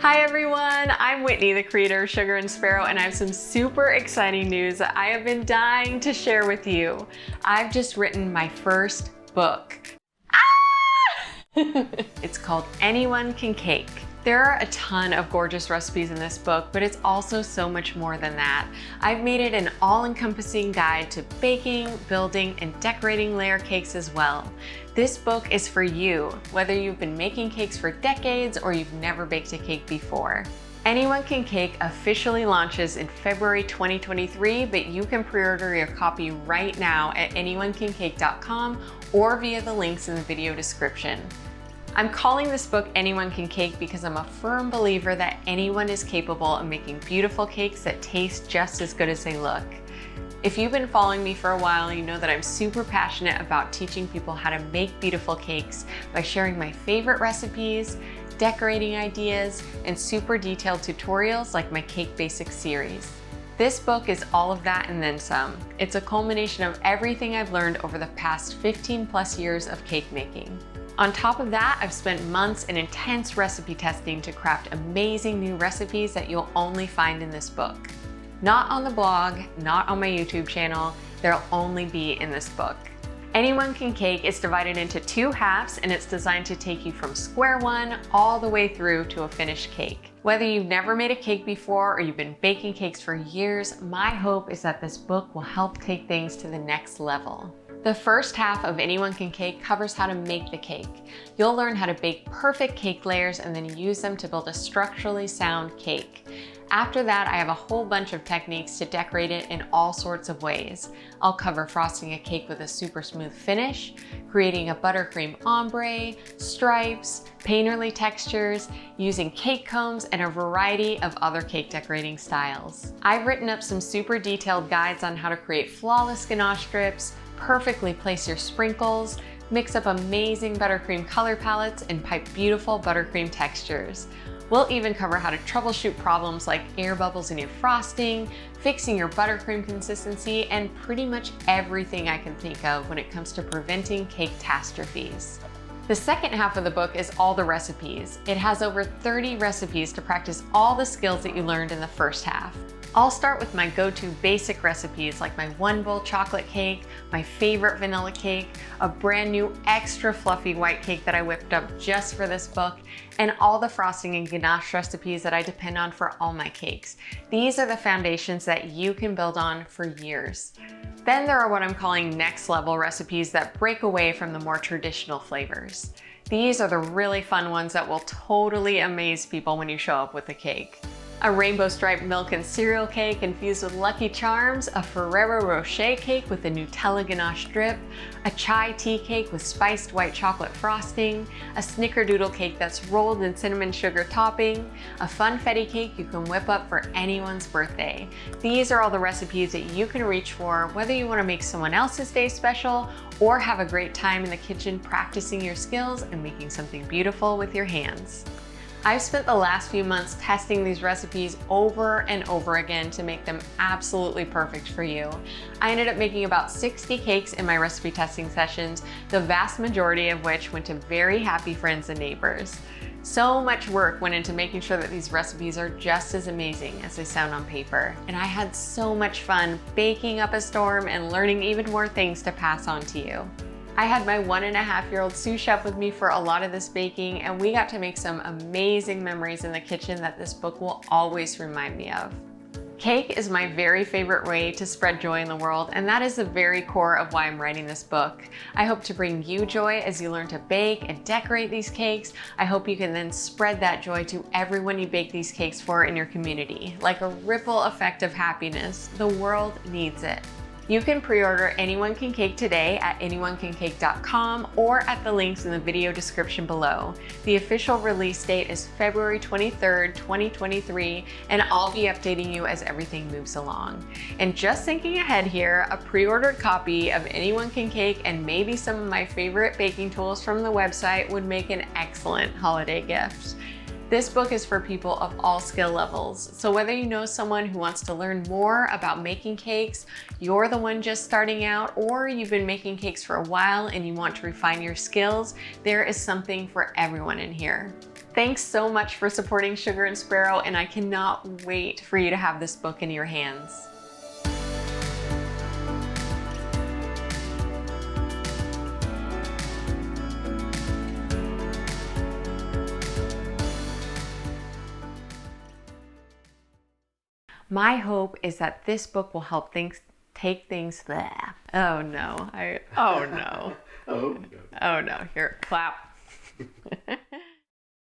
Hi everyone, I'm Whitney, the creator of Sugar and Sparrow, and I have some super exciting news that I have been dying to share with you. I've just written my first book. It's called Anyone Can Cake. There are a ton of gorgeous recipes in this book, but it's also so much more than that. I've made it an all-encompassing guide to baking, building, and decorating layer cakes as well. This book is for you, whether you've been making cakes for decades or you've never baked a cake before. Anyone Can Cake officially launches in February 2023, but you can pre-order your copy right now at anyonecancake.com or via the links in the video description. I'm calling this book Anyone Can Cake because I'm a firm believer that anyone is capable of making beautiful cakes that taste just as good as they look. If you've been following me for a while, you know that I'm super passionate about teaching people how to make beautiful cakes by sharing my favorite recipes, decorating ideas, and super detailed tutorials like my Cake Basics series. This book is all of that and then some. It's a culmination of everything I've learned over the past 15 plus years of cake making. On top of that, I've spent months in intense recipe testing to craft amazing new recipes that you'll only find in this book. Not on the blog, not on my YouTube channel, they'll only be in this book. Anyone Can Cake is divided into two halves, and it's designed to take you from square one all the way through to a finished cake. Whether you've never made a cake before or you've been baking cakes for years, my hope is that this book will help take things to the next level. The first half of Anyone Can Cake covers how to make the cake. You'll learn how to bake perfect cake layers and then use them to build a structurally sound cake. After that, I have a whole bunch of techniques to decorate it in all sorts of ways. I'll cover frosting a cake with a super smooth finish, creating a buttercream ombre, stripes, painterly textures, using cake combs, and a variety of other cake decorating styles. I've written up some super detailed guides on how to create flawless ganache strips, perfectly place your sprinkles, mix up amazing buttercream color palettes, and pipe beautiful buttercream textures. We'll even cover how to troubleshoot problems like air bubbles in your frosting, fixing your buttercream consistency, and pretty much everything I can think of when it comes to preventing cake catastrophes. The second half of the book is all the recipes. It has over 30 recipes to practice all the skills that you learned in the first half. I'll start with my go-to basic recipes like my one bowl chocolate cake, my favorite vanilla cake, a brand new extra fluffy white cake that I whipped up just for this book, and all the frosting and ganache recipes that I depend on for all my cakes. These are the foundations that you can build on for years. Then there are what I'm calling next level recipes that break away from the more traditional flavors. These are the really fun ones that will totally amaze people when you show up with a cake. A rainbow striped milk and cereal cake infused with Lucky Charms, a Ferrero Rocher cake with a Nutella ganache drip, a chai tea cake with spiced white chocolate frosting, a Snickerdoodle cake that's rolled in cinnamon sugar topping, a funfetti cake you can whip up for anyone's birthday. These are all the recipes that you can reach for, whether you want to make someone else's day special or have a great time in the kitchen practicing your skills and making something beautiful with your hands. I've spent the last few months testing these recipes over and over again to make them absolutely perfect for you. I ended up making about 60 cakes in my recipe testing sessions, the vast majority of which went to very happy friends and neighbors. So much work went into making sure that these recipes are just as amazing as they sound on paper. And I had so much fun baking up a storm and learning even more things to pass on to you. I had my 1.5-year-old sous chef with me for a lot of this baking, and we got to make some amazing memories in the kitchen that this book will always remind me of. Cake is my very favorite way to spread joy in the world, and that is the very core of why I'm writing this book. I hope to bring you joy as you learn to bake and decorate these cakes. I hope you can then spread that joy to everyone you bake these cakes for in your community. Like a ripple effect of happiness, the world needs it. You can pre-order Anyone Can Cake today at anyonecancake.com or at the links in the video description below. The official release date is February 23rd, 2023, and I'll be updating you as everything moves along. And just thinking ahead here, a pre-ordered copy of Anyone Can Cake and maybe some of my favorite baking tools from the website would make an excellent holiday gift. This book is for people of all skill levels. So whether you know someone who wants to learn more about making cakes, you're the one just starting out, or you've been making cakes for a while and you want to refine your skills, there is something for everyone in here. Thanks so much for supporting Sugar and Sparrow, and I cannot wait for you to have this book in your hands. My hope is that this book will help take things there. Oh no, oh no. Oh no. Oh no, here, clap.